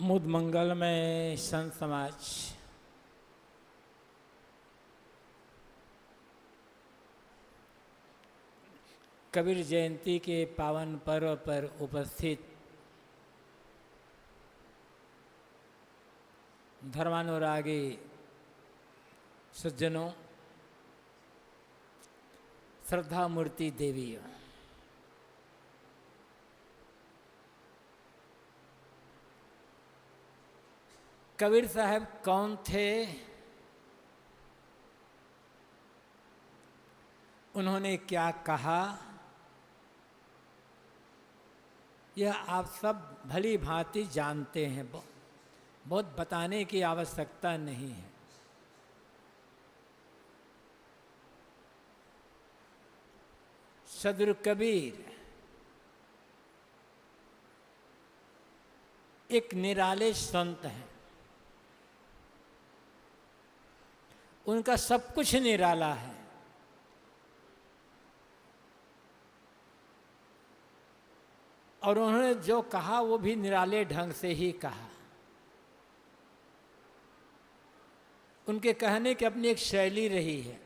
मुद मंगल में संत समाज कबीर जयंती के पावन पर्व पर उपस्थित धर्मानुरागी सज्जनों, श्रद्धा मूर्ति देवियों, कबीर साहब कौन थे? उन्होंने क्या कहा? यह आप सब भली भांति जानते हैं, बहुत बताने की आवश्यकता नहीं है। सदगुरु कबीर एक निराले संत हैं। उनका सब कुछ निराला है। और उन्होंने जो कहा वो भी निराले ढंग से ही कहा। उनके कहने की अपनी एक शैली रही है।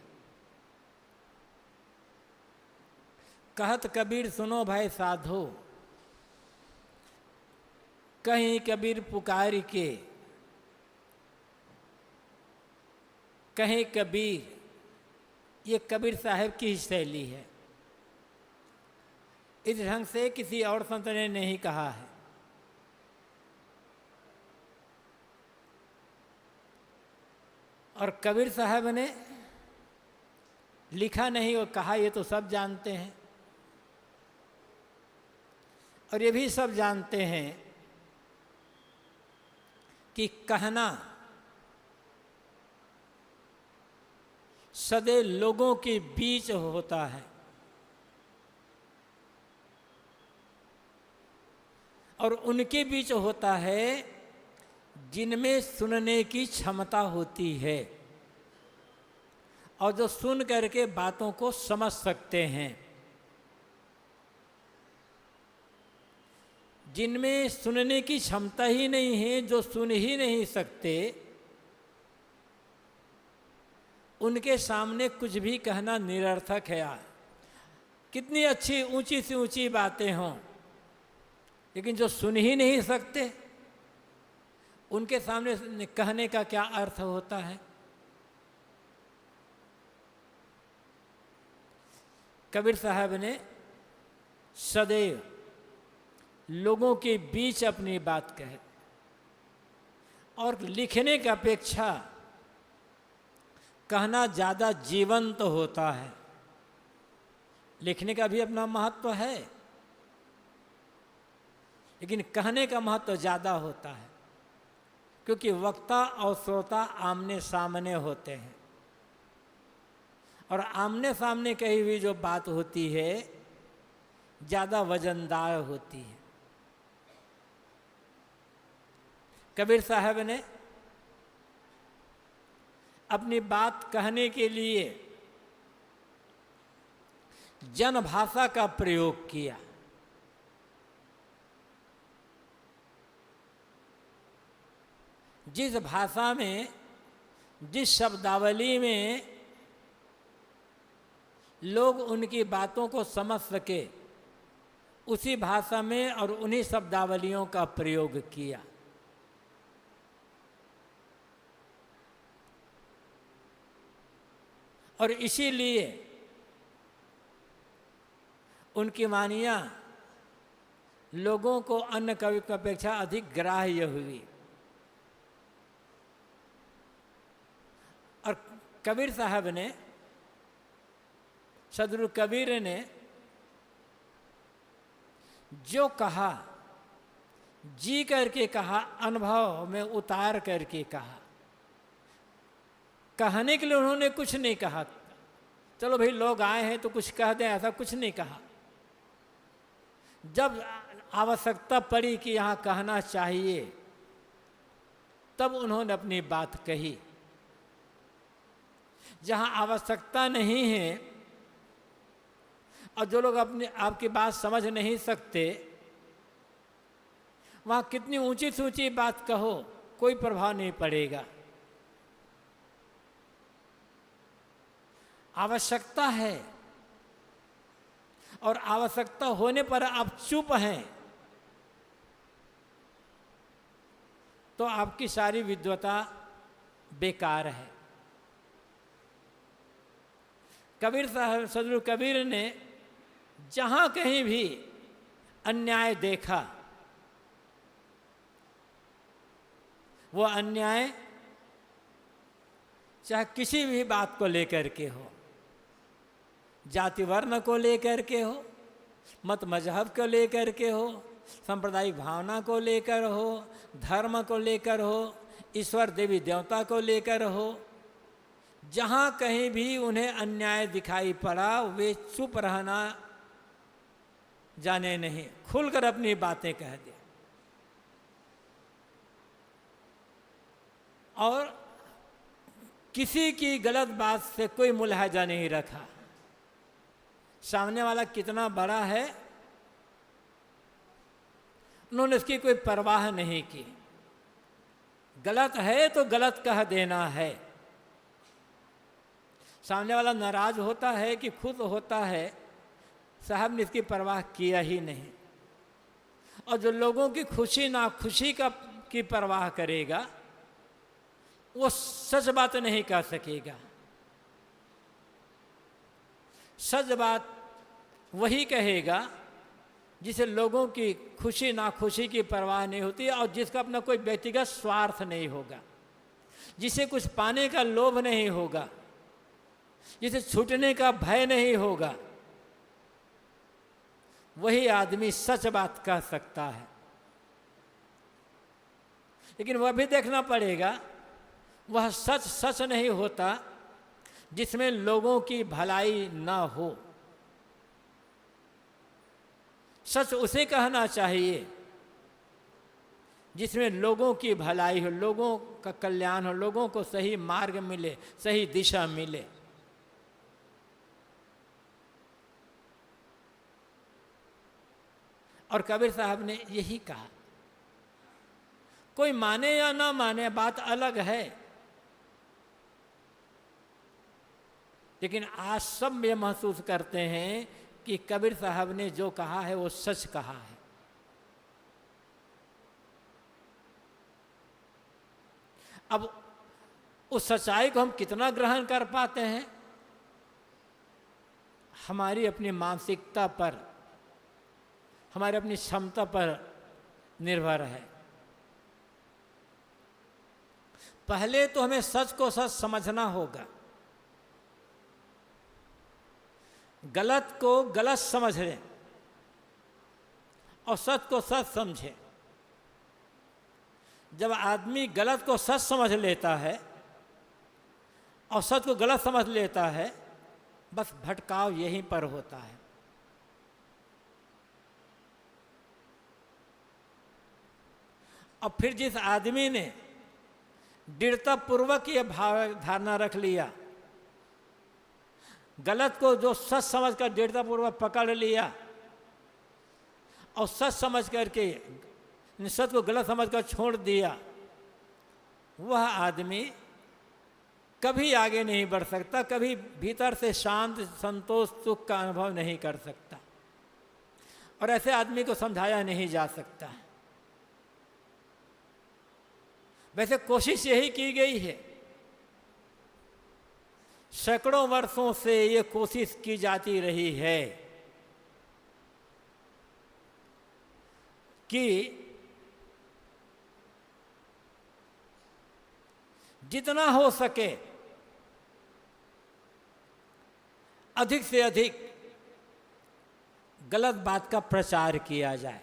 कहत कबीर सुनो भाई साधो, कहीं कबीर पुकार के, कहीं कबीर, ये कबीर साहब की शैली है। इस ढंग से किसी और संत ने नहीं कहा है। और कबीर साहब ने लिखा नहीं और कहा, ये तो सब जानते हैं। और ये भी सब जानते हैं कि कहना सदैव लोगों के बीच होता है और उनके बीच होता है जिनमें सुनने की क्षमता होती है और जो सुन करके बातों को समझ सकते हैं। जिनमें सुनने की क्षमता ही नहीं है, जो सुन ही नहीं सकते, उनके सामने कुछ भी कहना निरर्थक है। कितनी अच्छी ऊंची से ऊंची बातें हों, लेकिन जो सुन ही नहीं सकते, उनके सामने कहने का क्या अर्थ होता है? कबीर साहब ने सदैव लोगों के बीच अपनी बात कहे और लिखने की अपेक्षा कहना ज़्यादा जीवंत होता है। लिखने का भी अपना महत्व है, लेकिन कहने का महत्व ज़्यादा होता है, क्योंकि वक्ता और श्रोता आमने सामने होते हैं और आमने सामने कही हुई जो बात होती है ज़्यादा वजनदार होती है। कबीर साहब ने अपनी बात कहने के लिए जन भाषा का प्रयोग किया। जिस भाषा में, जिस शब्दावली में लोग उनकी बातों को समझ सके, उसी भाषा में और उन्हीं शब्दावलियों का प्रयोग किया। और इसीलिए उनकी वाणियाँ लोगों को अन्य कवि की अपेक्षा अधिक ग्राह्य हुई। और कबीर साहब ने, सदगुरु कबीर ने जो कहा, जी करके कहा, अनुभव में उतार करके कहा। कहने के लिए उन्होंने कुछ नहीं कहा, चलो भाई लोग आए हैं तो कुछ कह दें, ऐसा कुछ नहीं कहा। जब आवश्यकता पड़ी कि यहाँ कहना चाहिए, तब उन्होंने अपनी बात कही। जहाँ आवश्यकता नहीं है और जो लोग अपने आपकी बात समझ नहीं सकते, वहाँ कितनी ऊंची से ऊंची बात कहो, कोई प्रभाव नहीं पड़ेगा। आवश्यकता है, और आवश्यकता होने पर आप चुप हैं, तो आपकी सारी विद्वता बेकार है। कबीर साहब, सदगुरु कबीर ने जहाँ कहीं भी अन्याय देखा, वो अन्याय चाहे किसी भी बात को लेकर के हो, जाति वर्ण को लेकर के हो, मत मजहब को लेकर के हो, सांप्रदायिक भावना को लेकर हो, धर्म को लेकर हो, ईश्वर देवी देवता को लेकर हो, जहाँ कहीं भी उन्हें अन्याय दिखाई पड़ा वे चुप रहना जाने नहीं, खुलकर अपनी बातें कह दे। और किसी की गलत बात से कोई मुलाहजा नहीं रखा। सामने वाला कितना बड़ा है, उन्होंने उसकी कोई परवाह नहीं की। गलत है तो गलत कह देना है। सामने वाला नाराज होता है कि खुद होता है, साहब ने इसकी परवाह किया ही नहीं। और जो लोगों की खुशी ना खुशी की परवाह करेगा, वो सच बात नहीं कह सकेगा। सच बात वही कहेगा जिसे लोगों की खुशी नाखुशी की परवाह नहीं होती और जिसका अपना कोई व्यक्तिगत स्वार्थ नहीं होगा, जिसे कुछ पाने का लोभ नहीं होगा, जिसे छूटने का भय नहीं होगा, वही आदमी सच बात कह सकता है। लेकिन वह भी देखना पड़ेगा, वह सच सच नहीं होता जिसमें लोगों की भलाई ना हो। सच उसे कहना चाहिए जिसमें लोगों की भलाई हो, लोगों का कल्याण हो, लोगों को सही मार्ग मिले, सही दिशा मिले। और कबीर साहब ने यही कहा। कोई माने या ना माने बात अलग है, लेकिन आज सब ये महसूस करते हैं कि कबीर साहब ने जो कहा है वो सच कहा है। अब उस सच्चाई को हम कितना ग्रहण कर पाते हैं, हमारी अपनी मानसिकता पर, हमारी अपनी क्षमता पर निर्भर है। पहले तो हमें सच को सच समझना होगा, गलत को गलत समझ लें और सच को सच समझें। जब आदमी गलत को सच समझ लेता है और सच को गलत समझ लेता है, बस भटकाव यहीं पर होता है। और फिर जिस आदमी ने दृढ़तापूर्वक ये भाव धारणा रख लिया, गलत को जो सच समझकर दृढ़तापूर्वक पकड़ लिया और सच समझ करके सच को गलत समझकर छोड़ दिया, वह आदमी कभी आगे नहीं बढ़ सकता, कभी भीतर से शांत संतोष सुख का अनुभव नहीं कर सकता, और ऐसे आदमी को समझाया नहीं जा सकता। वैसे कोशिश यही की गई है, सैकड़ों वर्षों से ये कोशिश की जाती रही है कि जितना हो सके अधिक से अधिक गलत बात का प्रचार किया जाए।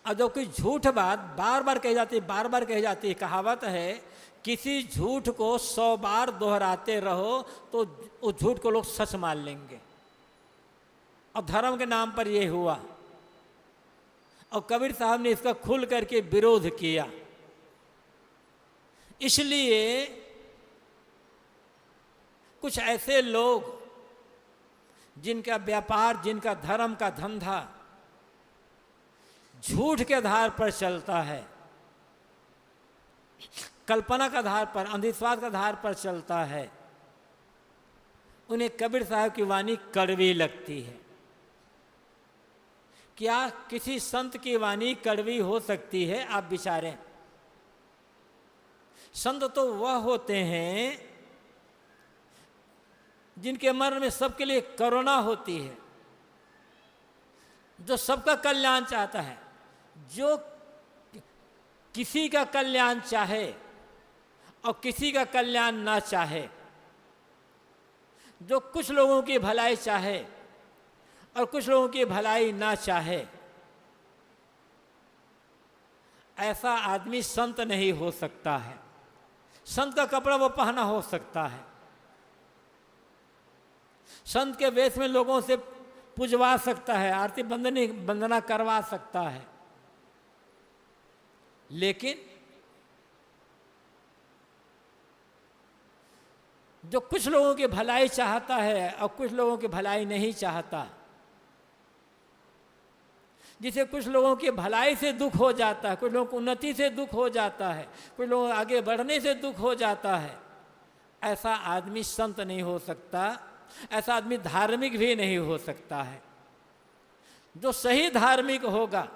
और जो कोई झूठ बात बार बार कही जाती, बार बार कही जाती है, कहावत है किसी झूठ को 100 बार दोहराते रहो तो उस झूठ को लोग सच मान लेंगे। और धर्म के नाम पर यह हुआ, और कबीर साहब ने इसका खुल करके विरोध किया। इसलिए कुछ ऐसे लोग जिनका व्यापार, जिनका धर्म का धंधा झूठ के आधार पर चलता है, कल्पना के आधार पर, अंधविश्वास के आधार पर चलता है, उन्हें कबीर साहब की वाणी कड़वी लगती है। क्या किसी संत की वाणी कड़वी हो सकती है? आप विचारें। संत तो वह होते हैं जिनके मन में सबके लिए करुणा होती है, जो सबका कल्याण चाहता है, जो किसी का कल्याण चाहे और किसी का कल्याण ना चाहे, जो कुछ लोगों की भलाई चाहे और कुछ लोगों की भलाई ना चाहे, ऐसा आदमी संत नहीं हो सकता है। संत का कपड़ा वो पहना हो सकता है, संत के वेश में लोगों से पुजवा सकता है, आरती वंदना करवा सकता है, लेकिन जो कुछ लोगों की भलाई चाहता है और कुछ लोगों की भलाई नहीं चाहता, जिसे कुछ लोगों की भलाई से दुख हो जाता है, कुछ लोगों को उन्नति से दुख हो जाता है, कुछ लोगों आगे बढ़ने से दुख हो जाता है, ऐसा आदमी संत नहीं हो सकता, ऐसा आदमी धार्मिक भी नहीं हो सकता है। जो सही धार्मिक होगा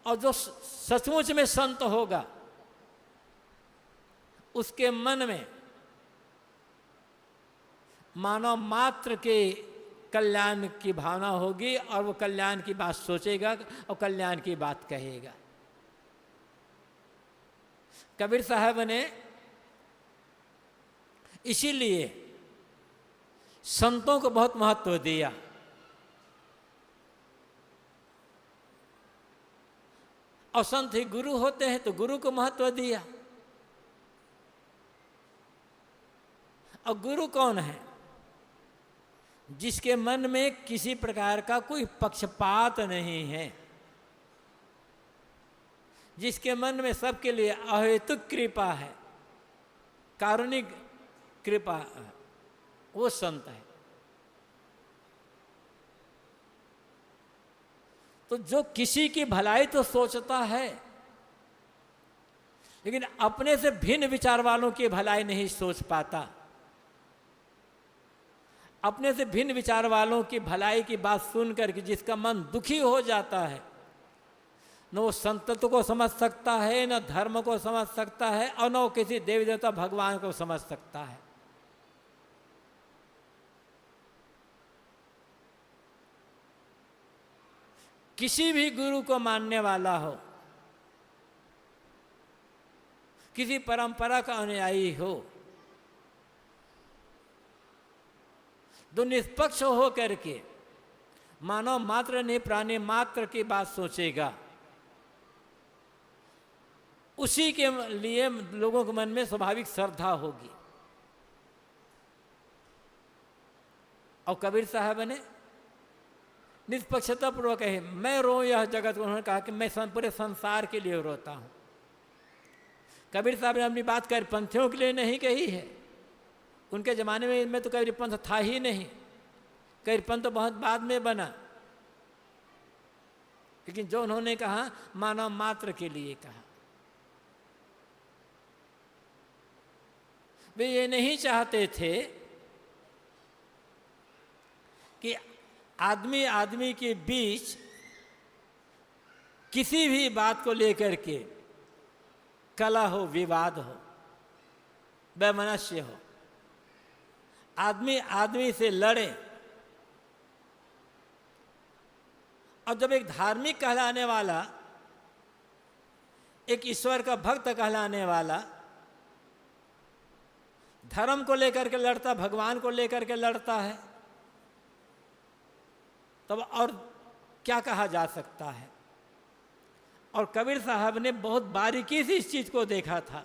और जो सचमुच में संत होगा, उसके मन में मानव मात्र के कल्याण की भावना होगी और वो कल्याण की बात सोचेगा और कल्याण की बात कहेगा। कबीर साहब ने इसीलिए संतों को बहुत महत्व दिया। और संत ही गुरु होते हैं तो गुरु को महत्व दिया। और गुरु कौन है? जिसके मन में किसी प्रकार का कोई पक्षपात नहीं है, जिसके मन में सबके लिए अहेतुक कृपा है, कारुणिक कृपा, वो संत है। तो जो किसी की भलाई तो सोचता है, लेकिन अपने से भिन्न विचार वालों की भलाई नहीं सोच पाता, अपने से भिन्न विचार वालों की भलाई की बात सुनकर के जिसका मन दुखी हो जाता है, न वो संतत्व को समझ सकता है, न धर्म को समझ सकता है, और न वो किसी देवी देवता भगवान को समझ सकता है। किसी भी गुरु को मानने वाला हो, किसी परंपरा का अनुयायी हो, जो निष्पक्ष हो करके मानव मात्र नहीं प्राणी मात्र की बात सोचेगा, उसी के लिए लोगों के मन में स्वाभाविक श्रद्धा होगी। और कबीर साहब ने निष्पक्षता पूर्वक कहे, मैं रो यह जगत। उन्होंने कहा कि मैं पूरे संसार के लिए रोता हूं। कबीर साहब ने अपनी बात कबीरपंथियों के लिए नहीं कही है। उनके ज़माने में तो कबीरपंथ था ही नहीं, कबीरपंथ तो बहुत बाद में बना। लेकिन जो उन्होंने कहा, मानव मात्र के लिए कहा। वे ये नहीं चाहते थे कि आदमी आदमी के बीच किसी भी बात को लेकर के कलह हो, विवाद हो, वैमनस्य हो, आदमी आदमी से लड़े। और जब एक धार्मिक कहलाने वाला, एक ईश्वर का भक्त कहलाने वाला धर्म को लेकर के लड़ता, भगवान को लेकर के लड़ता है, तब और क्या कहा जा सकता है। और कबीर साहब ने बहुत बारीकी से इस चीज को देखा था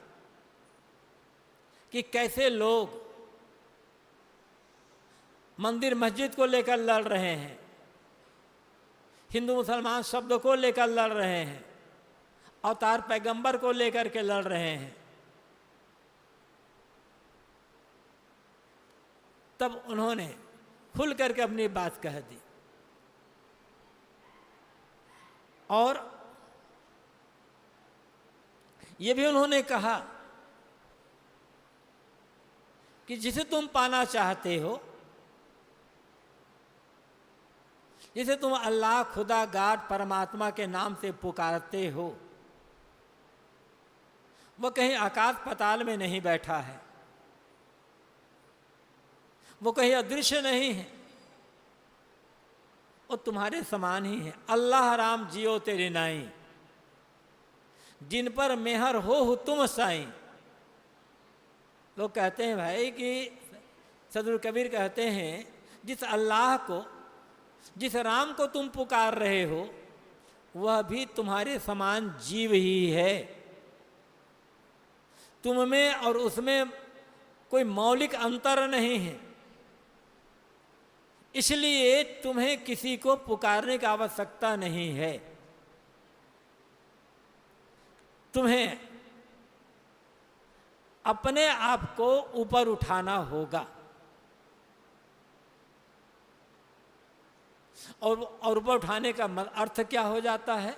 कि कैसे लोग मंदिर मस्जिद को लेकर लड़ रहे हैं, हिंदू मुसलमान शब्द को लेकर लड़ रहे हैं, अवतार पैगंबर को लेकर के लड़ रहे हैं। तब उन्होंने खुल करके अपनी बात कह दी। और ये भी उन्होंने कहा कि जिसे तुम पाना चाहते हो, जिसे तुम अल्लाह, खुदा, गॉड, परमात्मा के नाम से पुकारते हो, वो कहीं आकाश पाताल में नहीं बैठा है, वो कहीं अदृश्य नहीं है, वो तुम्हारे समान ही है। अल्लाह राम जियो तेरे नाई, जिन पर मेहर हो तुम साईं। लोग कहते हैं भाई कि सदगुरु कबीर कहते हैं, जिस अल्लाह को, जिस राम को तुम पुकार रहे हो, वह भी तुम्हारे समान जीव ही है। तुम में और उसमें कोई मौलिक अंतर नहीं है, इसलिए तुम्हें किसी को पुकारने की आवश्यकता नहीं है। तुम्हें अपने आप को ऊपर उठाना होगा, और ऊपर उठाने का अर्थ क्या हो जाता है?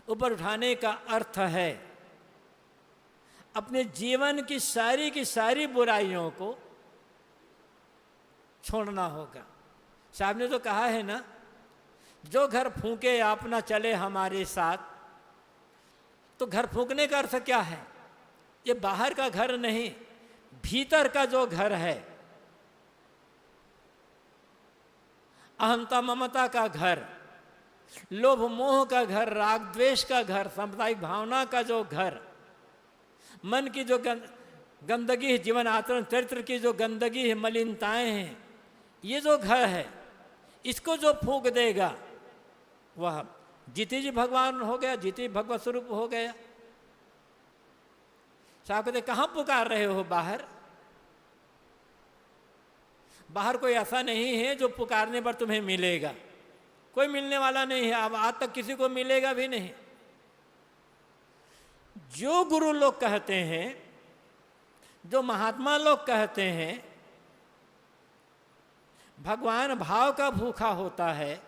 ऊपर उठाने का अर्थ है अपने जीवन की सारी बुराइयों को छोड़ना होगा। साहब ने तो कहा है ना, जो घर फूंके आप ना चले हमारे साथ। तो घर फूंकने का अर्थ क्या है? ये बाहर का घर नहीं, भीतर का जो घर है, अहंता ममता का घर, लोभ मोह का घर, राग द्वेष का घर, सांप्रदायिक भावना का जो घर, मन की जो गंदगी है, जीवन आचरण चरित्र की जो गंदगी है, मलिनताएं हैं, ये जो घर है, इसको जो फूंक देगा वह जीते जी भगवान हो गया, जीते भगवत स्वरूप हो गया। साहब कहते कहाँ पुकार रहे हो? बाहर। बाहर कोई ऐसा नहीं है जो पुकारने पर तुम्हें मिलेगा, कोई मिलने वाला नहीं है। अब आज तक किसी को मिलेगा भी नहीं। जो गुरु लोग कहते हैं, जो महात्मा लोग कहते हैं, भगवान भाव का भूखा होता है,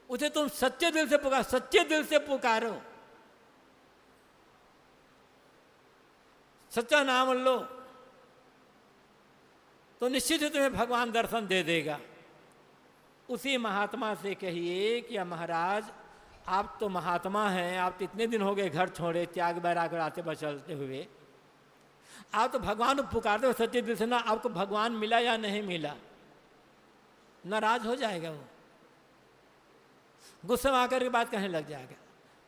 उसे तुम सच्चे दिल से पुकारो, सच्चे दिल से पुकारो, सच्चा नाम लो, तो निश्चित ही तुम्हें भगवान दर्शन दे देगा। उसी महात्मा से कहिए कि महाराज आप तो महात्मा हैं, आप तो इतने दिन हो गए घर छोड़े, त्याग बैराग रास्ते पर चलते हुए, आप तो भगवान को पुकारते हो सच्चे दिल से ना। आपको भगवान मिला या नहीं मिला, नाराज हो जाएगा वो, गुस्से में आकर के बात कहने लग जाएगा।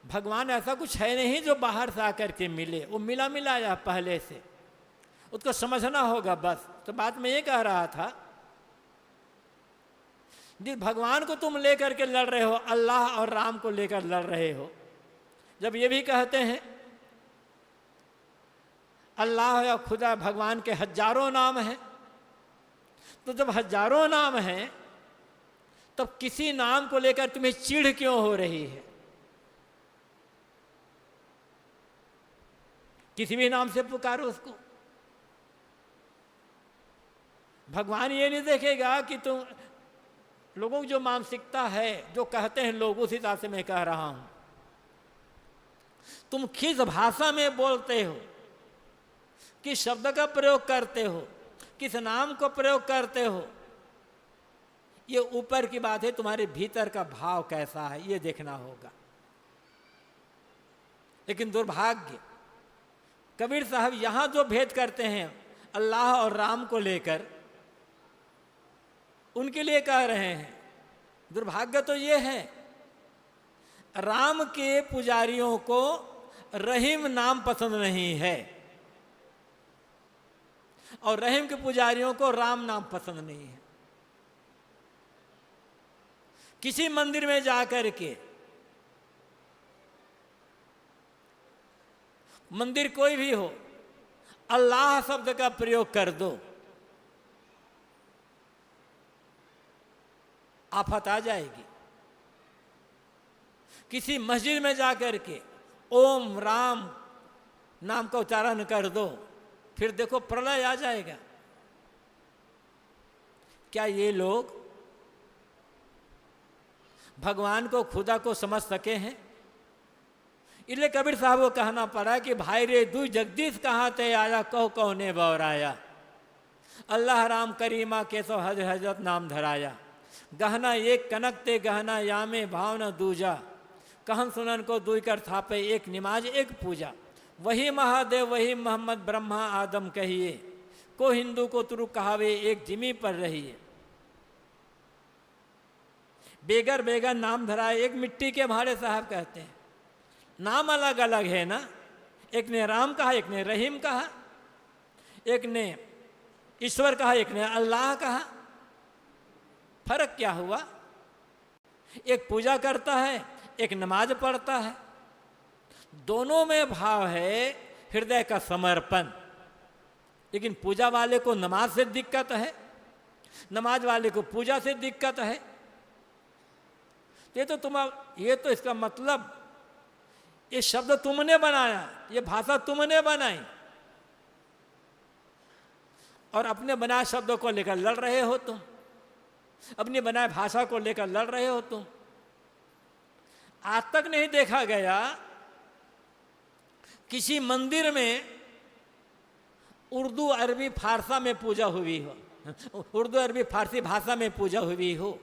भगवान ऐसा कुछ है नहीं जो बाहर से आकर के मिले, वो मिला या पहले से, उसको समझना होगा बस। तो बात मैं ये कह रहा था, जिस भगवान को तुम लेकर के लड़ रहे हो, अल्लाह और राम को लेकर लड़ रहे हो, जब ये भी कहते हैं अल्लाह या खुदा, भगवान के हजारों नाम हैं, तो जब हजारों नाम हैं तब किसी नाम को लेकर तुम्हें चिढ़ क्यों हो रही है? किसी भी नाम से पुकारो उसको। भगवान ये नहीं देखेगा कि तुम, लोगों की जो मानसिकता है, जो कहते हैं लोग, उस हिसाब से मैं कह रहा हूं। तुम किस भाषा में बोलते हो, किस शब्द का प्रयोग करते हो, किस नाम को प्रयोग करते हो, ये ऊपर की बात है, तुम्हारे भीतर का भाव कैसा है ये देखना होगा। लेकिन दुर्भाग्य, कबीर साहब यहां जो भेद करते हैं अल्लाह और राम को लेकर, उनके लिए कह रहे हैं। दुर्भाग्य तो ये है, राम के पुजारियों को रहीम नाम पसंद नहीं है, और रहीम के पुजारियों को राम नाम पसंद नहीं है। किसी मंदिर में जाकर के, मंदिर कोई भी हो, अल्लाह शब्द का प्रयोग कर दो, आफत आ जाएगी। किसी मस्जिद में जाकर के ओम राम नाम का उच्चारण कर दो, फिर देखो प्रलय आ जाएगा। क्या ये लोग भगवान को खुदा को समझ सके हैं? इसलिए कबीर साहब को कहना पड़ा कि भाई रे दू जगदीश कहाँ ते आया, कहो कौने बौराया, अल्लाह राम करीमा केसो हज हजरत नाम धराया, गहना एक कनक ते गहना यामे भावना दूजा, कहन सुनन को दुई कर थापे एक निमाज एक पूजा, वही महादेव वही मोहम्मद ब्रह्मा आदम कहिए, को हिंदू को तुरु कहावे एक जिमी पर रहिए, बेगर बेगर नाम धराए एक मिट्टी के भाड़े साहब कहते हैं। नाम अलग अलग है ना, एक ने राम कहा, एक ने रहीम कहा, एक ने ईश्वर कहा, एक ने अल्लाह कहा। फर्क क्या हुआ? एक पूजा करता है, एक नमाज पढ़ता है, दोनों में भाव है हृदय का समर्पण। लेकिन पूजा वाले को नमाज से दिक्कत है, नमाज वाले को पूजा से दिक्कत है। ये तो इसका मतलब, ये शब्द तुमने बनाया, ये भाषा तुमने बनाई और अपने बनाए शब्दों को लेकर लड़ रहे हो तुम, अपनी बनाए भाषा को लेकर लड़ रहे हो तुम। आज तक नहीं देखा गया किसी मंदिर में उर्दू अरबी फारसा में पूजा हुई हो, उर्दू अरबी फारसी भाषा में पूजा हुई हो,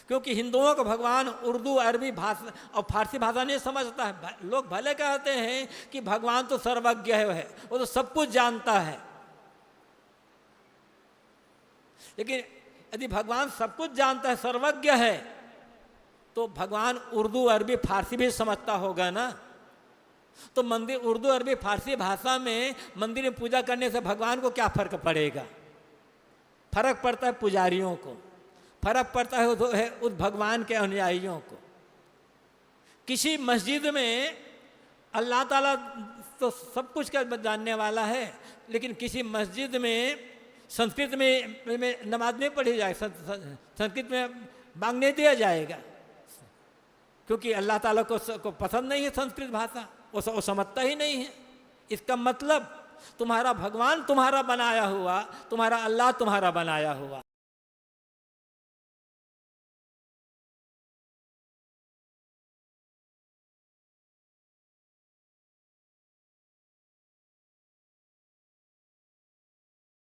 क्योंकि हिंदुओं का भगवान उर्दू अरबी भाषा और फारसी भाषा नहीं समझता है। लोग भले कहते हैं कि भगवान तो सर्वज्ञ है, वो तो सब कुछ जानता है, लेकिन यदि भगवान सब कुछ जानता है, सर्वज्ञ है, तो भगवान उर्दू अरबी फारसी भी समझता होगा ना। तो मंदिर उर्दू अरबी फारसी भाषा में मंदिर में पूजा करने से भगवान को क्या फर्क पड़ेगा? फर्क पड़ता है पुजारियों को, फर्क पड़ता है उस भगवान के अनुयायियों को। किसी मस्जिद में अल्लाह ताला तो सब कुछ का जानने वाला है, लेकिन किसी मस्जिद में संस्कृत में नमाज नहीं पढ़ी जाए, संस्कृत में बांग नहीं दिया जाएगा, क्योंकि अल्लाह ताला को पसंद नहीं है संस्कृत भाषा, वो समझता ही नहीं है। इसका मतलब तुम्हारा भगवान तुम्हारा बनाया हुआ, तुम्हारा अल्लाह तुम्हारा बनाया हुआ।